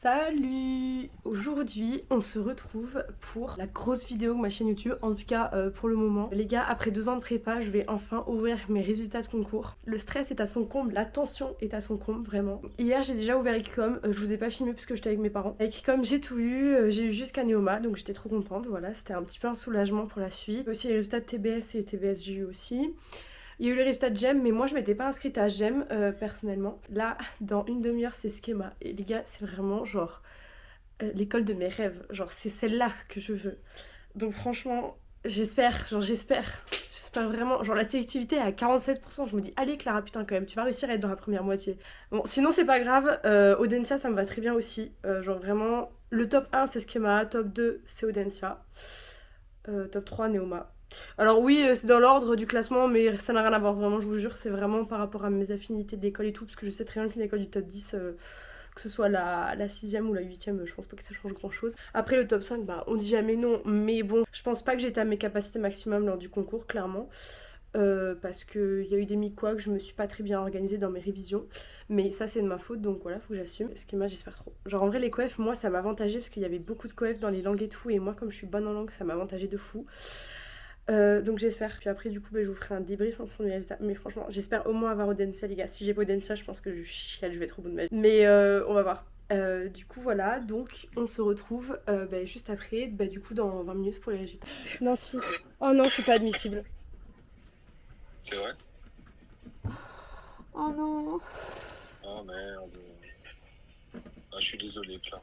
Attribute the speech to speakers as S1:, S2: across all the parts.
S1: Salut! Aujourd'hui, on se retrouve pour la grosse vidéo de ma chaîne YouTube, en tout cas pour le moment. Les gars, après 2 ans de prépa, je vais enfin ouvrir mes résultats de concours. Le stress est à son comble, la tension est à son comble, vraiment. Hier, j'ai déjà ouvert Ecom, je vous ai pas filmé parce que j'étais avec mes parents. Avec Ecom, j'ai tout eu, j'ai eu jusqu'à Neoma, donc j'étais trop contente, voilà, c'était un petit peu un soulagement pour la suite. Aussi les résultats de TBS et TBS, j'ai eu aussi. Il y a eu les résultats de GEM, mais moi je m'étais pas inscrite à GEM personnellement. Là, dans une demi-heure, c'est Schema. Et les gars, c'est vraiment genre l'école de mes rêves. Genre, c'est celle-là que je veux. Donc franchement, j'espère vraiment. Genre, la sélectivité est à 47%. Je me dis, allez Clara, putain, quand même, tu vas réussir à être dans la première moitié. Bon, sinon, c'est pas grave. Audencia, ça me va très bien aussi. Genre, vraiment, le top 1, c'est Schema. Top 2, c'est Audencia. Top 3, Neoma. Alors oui, c'est dans l'ordre du classement, mais ça n'a rien à voir, vraiment, je vous jure, c'est vraiment par rapport à mes affinités d'école et tout, parce que je sais très bien qu'une école du top 10, que ce soit la 6ème ou la 8ème, je pense pas que ça change grand chose. Après le top 5, bah on dit jamais non, mais bon, je pense pas que j'étais à mes capacités maximum lors du concours, clairement. Parce qu'il y a eu des mi-quoi que je me suis pas très bien organisée dans mes révisions, mais ça c'est de ma faute, donc voilà, faut que j'assume. Schema, j'espère trop. Genre en vrai les coefs, moi ça m'avantageait parce qu'il y avait beaucoup de coefs dans les langues et tout, et moi comme je suis bonne en langue, ça m'avantageait de fou. Donc j'espère. Puis après, du coup, je vous ferai un débrief en fonction des résultats. Mais franchement, j'espère au moins avoir Audencia, les gars. Si j'ai pas Audencia, je pense que je vais être au bout de ma vie. Mais on va voir. Du coup, voilà. Donc, on se retrouve juste après, du coup, dans 20 minutes pour les résultats. Non, si. Oh non, je suis pas admissible.
S2: C'est vrai?
S1: Oh non.
S2: Oh merde. Ah, je suis désolé, Clara.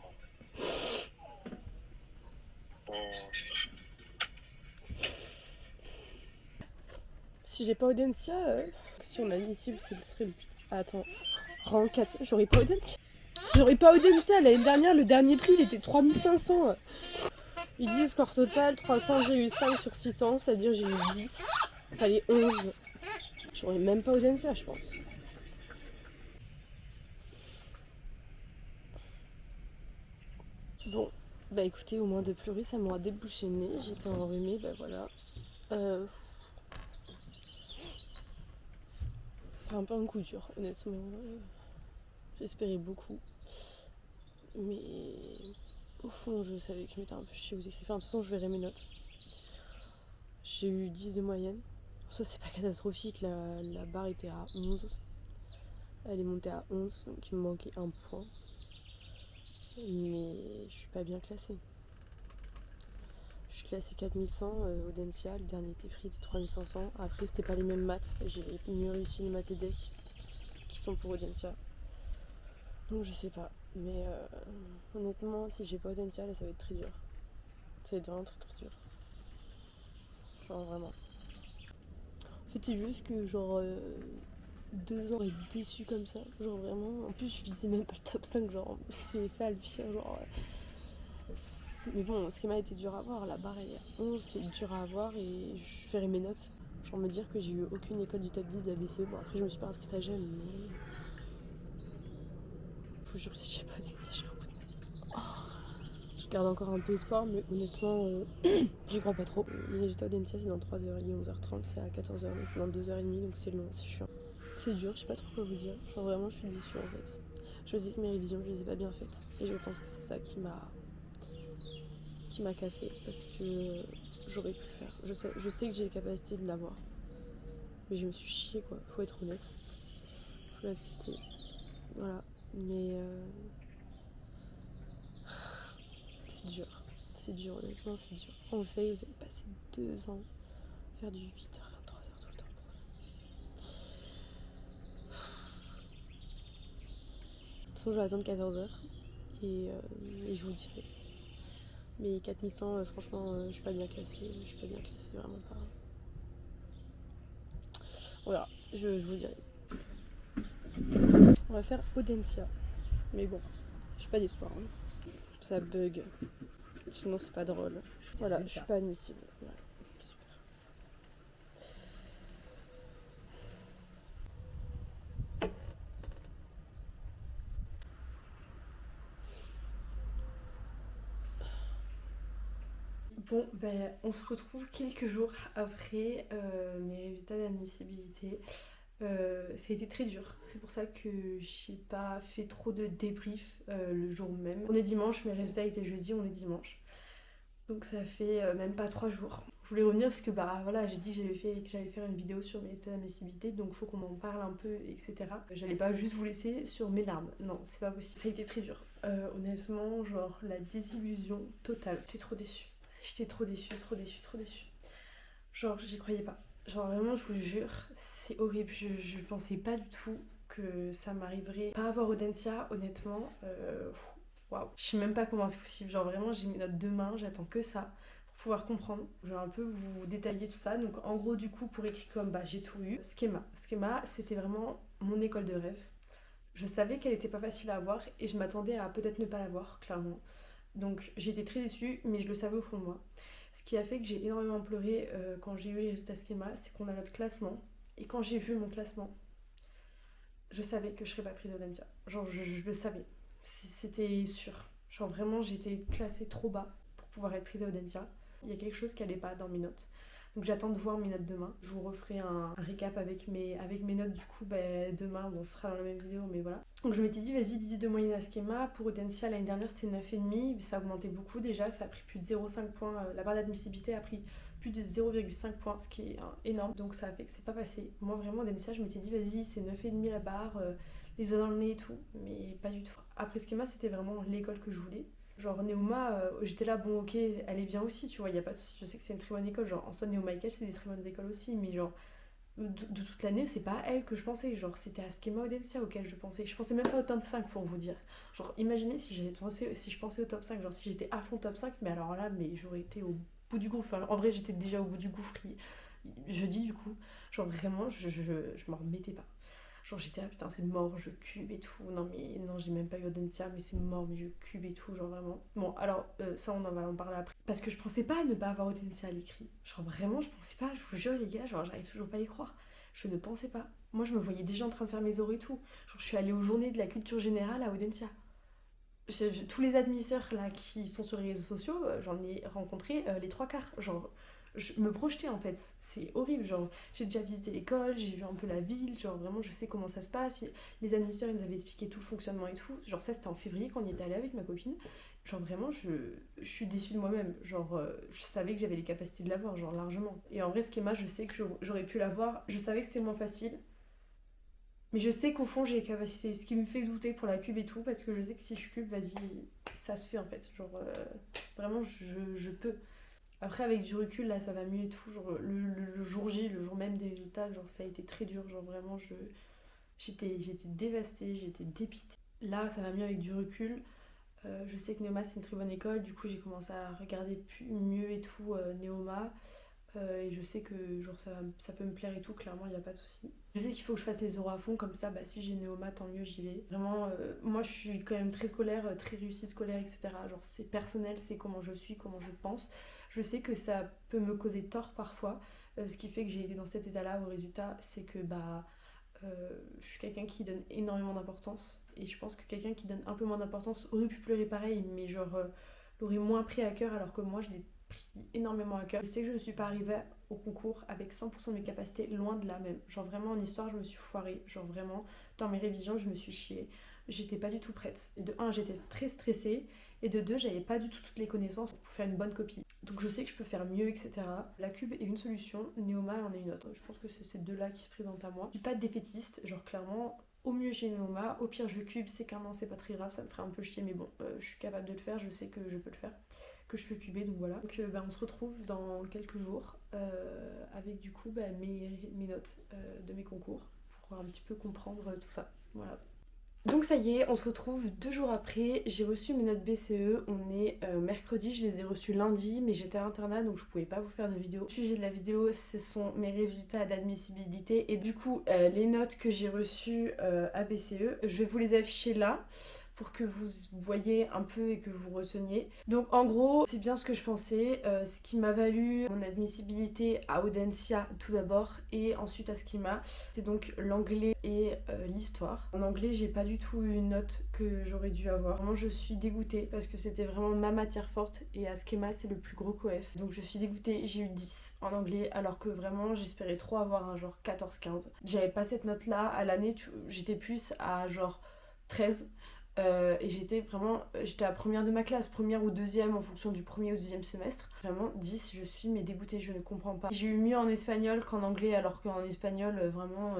S2: Oh.
S1: Si j'ai pas Audencia, si on est admissible, ce serait le but. Attends. Rang 4. J'aurais pas Audencia. J'aurais pas Audencia. L'année dernière, le dernier prix, il était 3500. Ils disent score total 300, j'ai eu 5 sur 600, ça veut dire j'ai eu 10. Fallait 11. J'aurais même pas Audencia, je pense. Bon, bah écoutez, au moins de pleurer, ça m'aura débouché le nez. J'étais enrhumée, bah voilà. C'est un peu un coup dur, honnêtement. J'espérais beaucoup. Mais au fond, je savais que je m'étais un peu chiée aux écrits. Enfin, de toute façon, je verrai mes notes. J'ai eu 10 de moyenne. Ça, c'est pas catastrophique. La barre était à 11. Elle est montée à 11, donc il me manquait un point. Mais je suis pas bien classée. Je suis classée 4100 Audencia, le dernier prix était 3500. Après, c'était pas les mêmes maths. J'ai mieux réussi les maths et DEC qui sont pour Audencia. Donc je sais pas. Mais honnêtement, si j'ai pas Audencia, là ça va être très dur. Ça va être vraiment très très dur. Genre vraiment. En fait, c'est juste que genre 2 ans être déçue comme ça. Genre vraiment. En plus, je visais même pas le top 5. Genre, c'est ça le pire. Genre. Mais bon, ce qui m'a été dur à voir, la barre elle est à 11, c'est dur à avoir et je ferai mes notes. Genre me dire que j'ai eu aucune école du top 10 de la BCE. Bon, après, je me suis pas inscrite à GEM, mais. Faut jure que si j'ai pas dit ça, je serai au bout de ma vie. Oh. Je garde encore un peu espoir, mais honnêtement, j'y crois pas trop. Les résultats d'NCA, c'est dans 3h, il est 11h30, c'est à 14h, donc c'est dans 2h30, donc c'est long, c'est chiant. C'est dur, je sais pas trop quoi vous dire. Genre vraiment, je suis déçue en fait. Je sais que mes révisions, je les ai pas bien faites. Et je pense que c'est ça qui m'a cassé parce que j'aurais pu le faire. Je sais que j'ai les capacités de l'avoir. Mais je me suis chiée quoi, faut être honnête. Faut l'accepter. Voilà. Mais c'est dur, honnêtement, c'est dur. On sait, vous avez passé 2 ans à faire du 8h, 23h tout le temps pour ça. De toute façon, je vais attendre 14h et je vous dirai. Mais 4100, franchement, je suis pas bien classée. Je suis pas bien classée, vraiment pas. On verra, je vous dirai. On va faire Audencia. Mais bon, j'ai pas d'espoir. Hein. Ça bug. Sinon, c'est pas drôle. Voilà, je suis pas admissible. Voilà. Super. Bon, on se retrouve quelques jours après mes résultats d'admissibilité. Ça a été très dur. C'est pour ça que j'ai pas fait trop de débrief le jour même. On est dimanche, mes résultats étaient jeudi, on est dimanche. Donc ça fait même pas 3 jours. Je voulais revenir parce que bah voilà, j'ai dit que j'allais faire une vidéo sur mes états d'admissibilité, donc faut qu'on en parle un peu, etc. J'allais pas juste vous laisser sur mes larmes. Non, c'est pas possible. Ça a été très dur. Honnêtement, genre la désillusion totale. J'étais trop déçue. J'étais trop déçue, trop déçue, trop déçue. Genre j'y croyais pas. Genre vraiment, je vous jure, c'est horrible. Je pensais pas du tout que ça m'arriverait. Pas avoir Audencia, honnêtement. Waouh. Je sais même pas comment c'est possible. Genre vraiment, j'ai mes notes demain, j'attends que ça pour pouvoir comprendre. Je vais un peu vous détailler tout ça. Donc en gros, du coup, pour écrire comme bah j'ai tout eu. Schema, c'était vraiment mon école de rêve. Je savais qu'elle était pas facile à avoir et je m'attendais à peut-être ne pas l'avoir, clairement. Donc j'ai été très déçue, mais je le savais au fond de moi. Ce qui a fait que j'ai énormément pleuré quand j'ai eu les résultats Schema, c'est qu'on a notre classement. Et quand j'ai vu mon classement, je savais que je serais pas prise au Dentia. Genre, je le savais. C'était sûr. Genre, vraiment, j'étais classée trop bas pour pouvoir être prise à Audencia. Il y a quelque chose qui allait pas dans mes notes. Donc, j'attends de voir mes notes demain. Je vous referai un récap avec mes notes. Du coup, demain, bon, ce sera dans la même vidéo, mais voilà. Donc, je m'étais dit, vas-y, 10 de moyenne à Schema. Pour Audencia, l'année dernière, c'était 9,5. Ça a augmenté beaucoup déjà. Ça a pris plus de 0,5 points. La barre d'admissibilité a pris plus de 0,5 points, ce qui est énorme. Donc, ça a fait que c'est pas passé. Moi, vraiment, Audencia, je m'étais dit, vas-y, c'est 9,5 la barre. Les doigts dans le nez et tout, mais pas du tout. Après Schema, c'était vraiment l'école que je voulais. Genre Neoma, j'étais là, bon ok, elle est bien aussi, tu vois, y a pas de souci, je sais que c'est une très bonne école. Genre en soi, Neoma et Kell, c'est des très bonnes écoles aussi, mais genre de toute l'année, c'est pas à elle que je pensais. Genre c'était à Schema Audencia auquel je pensais. Je pensais même pas au top 5 pour vous dire. Genre imaginez si je pensais au top 5, genre si j'étais à fond top 5, mais alors là, mais j'aurais été au bout du gouffre. Enfin, en vrai, j'étais déjà au bout du gouffre jeudi du coup. Genre vraiment, je m'en remettais pas. Genre j'étais là, putain, c'est mort, je cube et tout. Non, mais non, j'ai même pas eu Audencia, mais c'est mort, mais je cube et tout, genre vraiment. Bon, alors, ça, on en va en parler après. Parce que je pensais pas ne pas avoir Audencia à l'écrit. Genre vraiment, je pensais pas, je vous jure, les gars, genre j'arrive toujours pas à y croire. Je ne pensais pas. Moi, je me voyais déjà en train de faire mes oraux et tout. Genre, je suis allée aux journées de la culture générale à Audencia. Tous les admisseurs là qui sont sur les réseaux sociaux, j'en ai rencontré les trois quarts. Genre, je me projetais en fait, c'est horrible. Genre, j'ai déjà visité l'école, j'ai vu un peu la ville, genre vraiment je sais comment ça se passe. Les admisseurs ils nous avaient expliqué tout le fonctionnement et tout. Genre, ça c'était en février quand on y était allé avec ma copine. Genre, vraiment, je suis déçue de moi-même. Genre, je savais que j'avais les capacités de l'avoir, genre largement. Et en vrai, Schema, je sais que j'aurais pu l'avoir. Je savais que c'était moins facile. Mais je sais qu'au fond, j'ai les capacités. Ce qui me fait douter pour la cube et tout, parce que je sais que si je cube, vas-y, ça se fait en fait. Genre, vraiment, je peux. Après, avec du recul, là, ça va mieux et tout. Genre, le jour J, le jour même des résultats, genre, ça a été très dur. Genre, vraiment, j'étais dévastée, j'étais dépitée. Là, ça va mieux avec du recul. Je sais que Neoma, c'est une très bonne école. Du coup, j'ai commencé à regarder mieux et tout Neoma. Et je sais que genre, ça peut me plaire et tout, clairement, il n'y a pas de souci. Je sais qu'il faut que je fasse les oraux à fond, comme ça, bah, si j'ai Neoma, tant mieux, j'y vais. Vraiment, moi, je suis quand même très scolaire, très réussite scolaire, etc. Genre, c'est personnel, c'est comment je suis, comment je pense. Je sais que ça peut me causer tort parfois. Ce qui fait que j'ai été dans cet état-là au résultat, c'est que bah, je suis quelqu'un qui donne énormément d'importance. Et je pense que quelqu'un qui donne un peu moins d'importance aurait pu pleurer pareil, mais genre, l'aurait moins pris à cœur, alors que moi, je l'ai pris énormément à cœur. Je sais que je ne suis pas arrivée au concours avec 100% de mes capacités, loin de là même. Genre vraiment en histoire, je me suis foirée. Genre vraiment, dans mes révisions, je me suis chiée. J'étais pas du tout prête. De un, j'étais très stressée. Et de deux, j'avais pas du tout toutes les connaissances pour faire une bonne copie. Donc je sais que je peux faire mieux, etc. La cube est une solution, Neoma en est une autre. Je pense que c'est ces deux-là qui se présentent à moi. Je suis pas défaitiste, genre clairement, au mieux j'ai Neoma, au pire je cube, c'est qu'un an, c'est pas très grave, ça me ferait un peu chier, mais bon, je suis capable de le faire, je sais que je peux le faire, que je peux cuber, donc voilà. Donc on se retrouve dans quelques jours avec du coup mes notes de mes concours pour un petit peu comprendre tout ça. Voilà. Donc ça y est, on se retrouve 2 jours après, j'ai reçu mes notes BCE, on est mercredi, je les ai reçues lundi, mais j'étais à l'internat donc je pouvais pas vous faire de vidéo. Le sujet de la vidéo, ce sont mes résultats d'admissibilité et du coup les notes que j'ai reçues à BCE, je vais vous les afficher là pour que vous voyez un peu et que vous reteniez. Donc en gros, c'est bien ce que je pensais, ce qui m'a valu mon admissibilité à Audencia tout d'abord et ensuite à Schema, c'est donc l'anglais et l'histoire. En anglais, j'ai pas du tout eu une note que j'aurais dû avoir. Vraiment, je suis dégoûtée parce que c'était vraiment ma matière forte et à Schema, c'est le plus gros coef. Donc je suis dégoûtée, j'ai eu 10 en anglais alors que vraiment j'espérais trop avoir un genre 14-15. J'avais pas cette note là à l'année, j'étais plus à genre 13. Et j'étais à la première de ma classe, première ou deuxième en fonction du premier ou deuxième semestre. Vraiment 10, je suis mais dégoûtée, je ne comprends pas. J'ai eu mieux en espagnol qu'en anglais alors qu'en espagnol vraiment...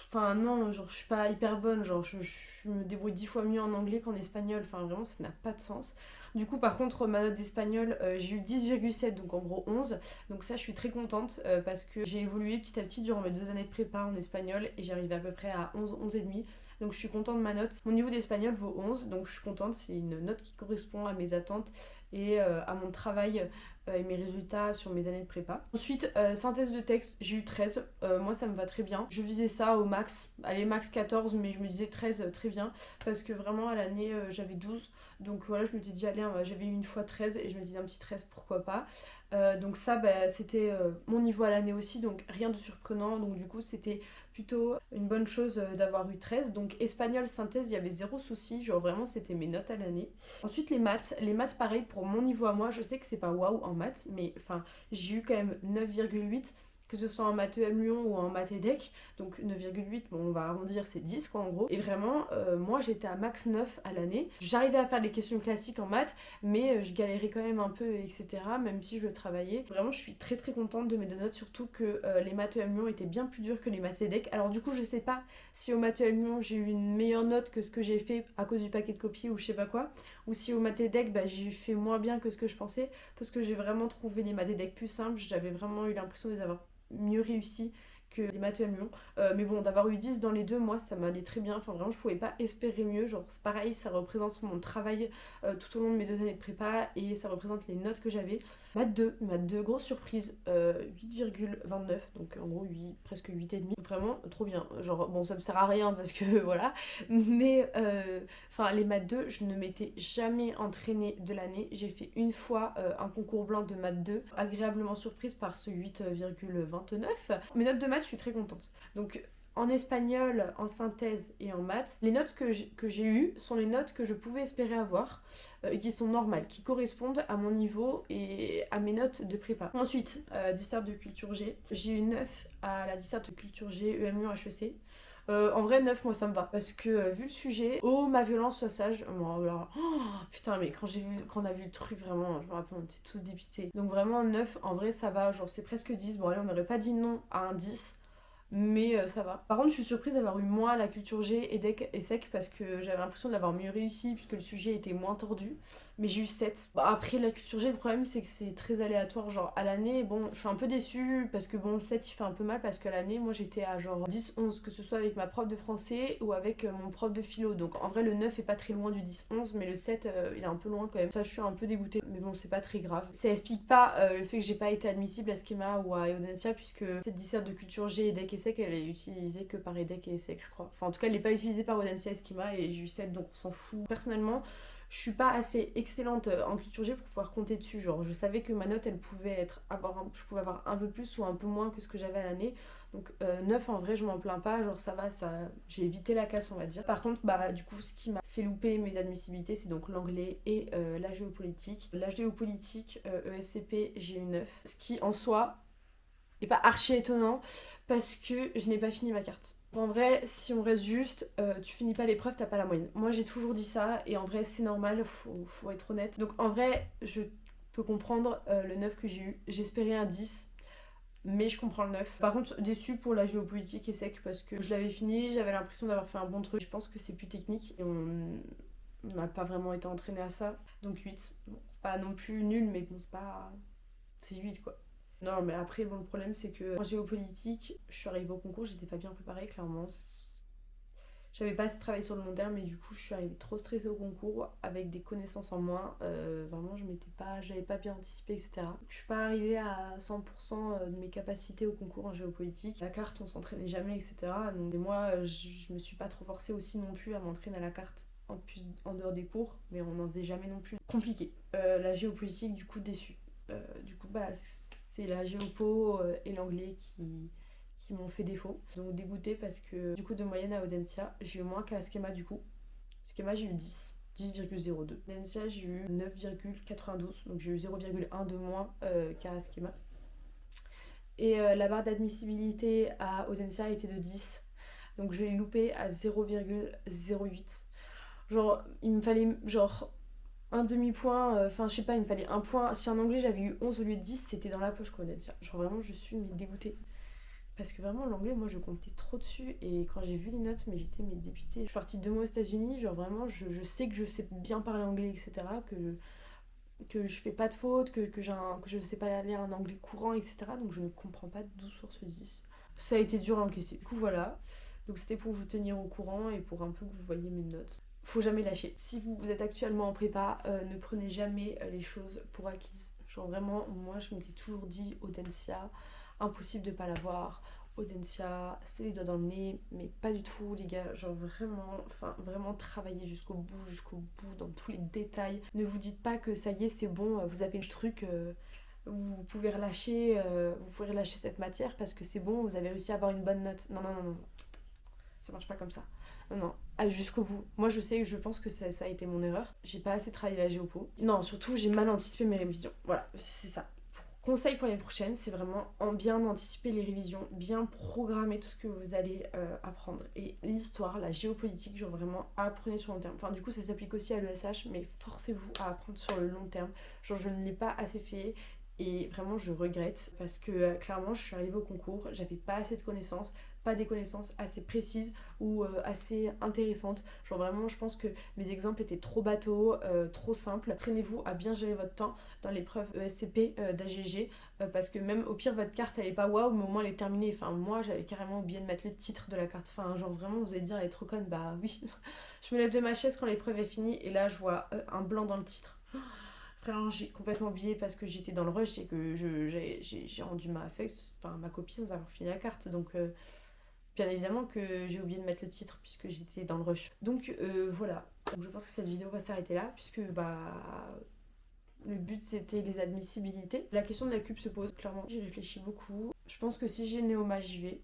S1: Enfin non, genre je suis pas hyper bonne, genre je me débrouille 10 fois mieux en anglais qu'en espagnol, enfin vraiment ça n'a pas de sens. Du coup par contre ma note d'espagnol j'ai eu 10,7 donc en gros 11, donc ça je suis très contente parce que j'ai évolué petit à petit durant mes 2 années de prépa en espagnol et j'arrive à peu près à 11 et demi. Donc je suis contente de ma note. Mon niveau d'espagnol vaut 11, donc je suis contente, c'est une note qui correspond à mes attentes et à mon travail et mes résultats sur mes années de prépa. Ensuite, synthèse de texte, j'ai eu 13. Moi, ça me va très bien. Je visais ça au max, allez, max 14, mais je me disais 13 très bien parce que vraiment à l'année, j'avais 12. Donc voilà, je me suis dit, allez, j'avais eu une fois 13 et je me disais un petit 13, pourquoi pas. Donc ça, c'était mon niveau à l'année aussi, donc rien de surprenant. Donc du coup, c'était plutôt une bonne chose d'avoir eu 13. Donc espagnol, synthèse, il y avait zéro souci. Genre vraiment, c'était mes notes à l'année. Ensuite, les maths. Les maths, pareil, pour mon niveau à moi, je sais que c'est pas waouh en maths, mais enfin, j'ai eu quand même 9,8. Que ce soit en maths EM Lyon ou en maths EDEC, donc 9,8, bon, on va arrondir, c'est 10 quoi en gros. Et vraiment, moi j'étais à max 9 à l'année. J'arrivais à faire des questions classiques en maths, mais je galérais quand même un peu, etc. Même si je travaillais. Vraiment, je suis très très contente de mes 2 notes, surtout que les maths EM Lyon étaient bien plus dures que les maths EDEC. Alors du coup, je sais pas si au maths EM Lyon j'ai eu une meilleure note que ce que j'ai fait à cause du paquet de copies ou je sais pas quoi, ou si au maths EDEC, j'ai fait moins bien que ce que je pensais, parce que j'ai vraiment trouvé les maths EDEC plus simples. J'avais vraiment eu l'impression de les avoir mieux réussi que les maths EM Lyon. Mais bon, d'avoir eu 10 dans les deux, moi ça m'allait très bien. Enfin, vraiment, je pouvais pas espérer mieux. Genre, c'est pareil, ça représente mon travail tout au long de mes 2 années de prépa et ça représente les notes que j'avais. Maths 2, grosse surprise, 8,29, donc en gros 8, presque 8,5. Vraiment trop bien. Genre, bon, ça me sert à rien parce que voilà, mais enfin, les maths 2, je ne m'étais jamais entraînée de l'année. J'ai fait une fois un concours blanc de maths 2, agréablement surprise par ce 8,29. Mes notes de maths, je suis très contente. Donc, en espagnol, en synthèse et en maths, les notes que j'ai eues sont les notes que je pouvais espérer avoir, qui sont normales, qui correspondent à mon niveau et à mes notes de prépa. Ensuite, dissert de culture G. J'ai eu 9 à la dissert de culture G, EM Lyon HEC. En vrai, 9, moi ça me va. Parce que vu le sujet, oh ma violence, sois sage. Bon, alors, oh, putain, mais quand on a vu le truc, vraiment, je me rappelle, on était tous dépités. Donc vraiment, 9, en vrai, ça va. Genre, c'est presque 10. Bon, allez, on n'aurait pas dit non à un 10. Mais ça va. Par contre, je suis surprise d'avoir eu moins la culture G, EDEC et SEC parce que j'avais l'impression de l'avoir mieux réussi puisque le sujet était moins tordu. Mais j'ai eu 7. Bah, après, la culture G, le problème c'est que c'est très aléatoire. Genre à l'année, bon, je suis un peu déçue parce que bon, le 7 il fait un peu mal parce qu'à l'année, moi j'étais à genre 10-11, que ce soit avec ma prof de français ou avec mon prof de philo. Donc en vrai, le 9 est pas très loin du 10-11, mais le 7 il est un peu loin quand même. Ça, je suis un peu dégoûtée. Mais bon, c'est pas très grave. Ça explique pas le fait que j'ai pas été admissible à Schema ou à Audencia puisque cette disserte de culture G, EDEC et SEC, elle est utilisée que par EDEC et SEC, je crois. Enfin, en tout cas, elle n'est pas utilisée par Audencia et Schema et j'ai eu 7, donc on s'en fout. Personnellement, je suis pas assez excellente en culture G pour pouvoir compter dessus. Genre, je savais que ma note, elle pouvait je pouvais avoir un peu plus ou un peu moins que ce que j'avais à l'année. Donc 9, en vrai, je m'en plains pas. Genre, ça va, j'ai évité la casse, on va dire. Par contre, du coup, ce qui m'a fait louper mes admissibilités, c'est donc l'anglais et la géopolitique. La géopolitique, ESCP, j'ai eu 9. Ce qui, en soi, n'est pas archi étonnant parce que je n'ai pas fini ma carte. En vrai, si on reste juste, tu finis pas l'épreuve, t'as pas la moyenne. Moi j'ai toujours dit ça et en vrai c'est normal, faut être honnête. Donc en vrai, je peux comprendre le 9 que j'ai eu. J'espérais un 10, mais je comprends le 9. Par contre, déçue pour la géopolitique et sec parce que je l'avais fini, j'avais l'impression d'avoir fait un bon truc. Je pense que c'est plus technique et on n'a pas vraiment été entraîné à ça. Donc 8. Bon, c'est pas non plus nul, mais bon, c'est 8 quoi. Non, mais après, bon, le problème, c'est que en géopolitique, je suis arrivée au concours, j'étais pas bien préparée, clairement. j'avais pas assez travaillé sur le long terme et du coup je suis arrivée trop stressée au concours avec des connaissances en moins. Vraiment j'avais pas bien anticipé, etc. Je suis pas arrivée à 100% de mes capacités au concours en géopolitique. La carte on s'entraînait jamais, etc. Donc et moi je me suis pas trop forcée aussi non plus à m'entraîner à la carte en dehors des cours, mais on n'en faisait jamais non plus. Compliqué. La géopolitique du coup déçue. Du coup bah c'est la géopo et l'anglais qui m'ont fait défaut. Donc dégoûtée parce que du coup de moyenne à Audencia, j'ai eu moins qu'à Schema du coup. Schema j'ai eu 10,02. Audencia j'ai eu 9,92, donc j'ai eu 0,1 de moins qu'à Schema. Et la barre d'admissibilité à Audencia était de 10, donc je l'ai loupé à 0,08. Genre il me fallait genre un demi-point, enfin je sais pas, il me fallait un point. Si en anglais j'avais eu 11 au lieu de 10, c'était dans la poche quoi Audencia. Genre vraiment je suis dégoûtée. Parce que vraiment, l'anglais, moi, je comptais trop dessus. Et quand j'ai vu les notes, mais j'étais dépitée. Je suis partie 2 mois aux États-Unis. Genre vraiment, je sais que je sais bien parler anglais, etc. Que je fais pas de fautes, que je sais pas lire un anglais courant, etc. Donc je ne comprends pas d'où sort ce 10. Ça a été dur à encaisser. Du coup, voilà. Donc c'était pour vous tenir au courant et pour un peu que vous voyez mes notes. Faut jamais lâcher. Si vous êtes actuellement en prépa, ne prenez jamais les choses pour acquises. Genre vraiment, moi, je m'étais toujours dit, Audencia, impossible de pas l'avoir. Audencia, c'est les doigts dans le nez, mais pas du tout les gars, genre vraiment travailler jusqu'au bout, dans tous les détails. Ne vous dites pas que ça y est, c'est bon, vous avez le truc, vous pouvez relâcher cette matière parce que c'est bon, vous avez réussi à avoir une bonne note. Non, ça marche pas comme ça. Non, jusqu'au bout. Moi je pense que ça a été mon erreur. J'ai pas assez travaillé la géopo. Non, surtout j'ai mal anticipé mes révisions. Voilà, c'est ça. Conseil pour l'année prochaine, c'est vraiment bien anticiper les révisions, bien programmer tout ce que vous allez apprendre. Et l'histoire, la géopolitique, genre vraiment apprenez sur le long terme. Enfin du coup ça s'applique aussi à l'ESH, mais forcez-vous à apprendre sur le long terme. Genre je ne l'ai pas assez fait et vraiment je regrette parce que clairement je suis arrivée au concours, j'avais pas assez de connaissances, pas des connaissances assez précises ou assez intéressantes. Genre vraiment je pense que mes exemples étaient trop bateaux, trop simples. Traînez-vous à bien gérer votre temps dans l'épreuve ESCP d'AGG parce que même au pire votre carte elle est pas waouh mais au moins elle est terminée. Enfin moi j'avais carrément oublié de mettre le titre de la carte. Enfin genre vraiment vous allez dire elle est trop conne, bah oui. Je me lève de ma chaise quand l'épreuve est finie et là je vois un blanc dans le titre. Vraiment, j'ai complètement oublié parce que j'étais dans le rush et que j'ai rendu ma copie sans avoir fini la carte. Donc, bien évidemment que j'ai oublié de mettre le titre puisque j'étais dans le rush. Donc, voilà. Donc, je pense que cette vidéo va s'arrêter là puisque le but c'était les admissibilités. La question de la cube se pose, clairement. J'y réfléchis beaucoup. Je pense que si j'ai Néoma, j'y vais.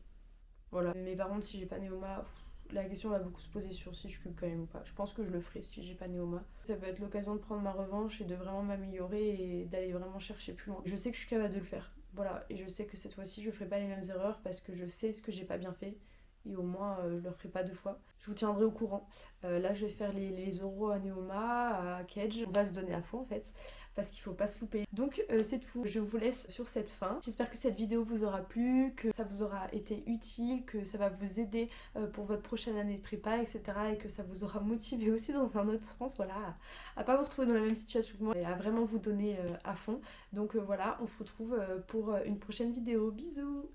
S1: Voilà. Mais par contre, si j'ai pas Néoma, la question va beaucoup se poser sur si je cube quand même ou pas. Je pense que je le ferai si j'ai pas Néoma. Ça peut être l'occasion de prendre ma revanche et de vraiment m'améliorer et d'aller vraiment chercher plus loin. Je sais que je suis capable de le faire. Voilà. Et je sais que cette fois-ci, je ferai pas les mêmes erreurs parce que je sais ce que j'ai pas bien fait. Et au moins, je le referai pas 2 fois. Je vous tiendrai au courant. Là, je vais faire les oraux à Néoma, à Kedge. On va se donner à fond en fait. Parce qu'il faut pas se louper. Donc c'est tout, je vous laisse sur cette fin. J'espère que cette vidéo vous aura plu, que ça vous aura été utile, que ça va vous aider pour votre prochaine année de prépa, etc. Et que ça vous aura motivé aussi dans un autre sens, voilà, à pas vous retrouver dans la même situation que moi et à vraiment vous donner à fond. Donc voilà, on se retrouve pour une prochaine vidéo. Bisous!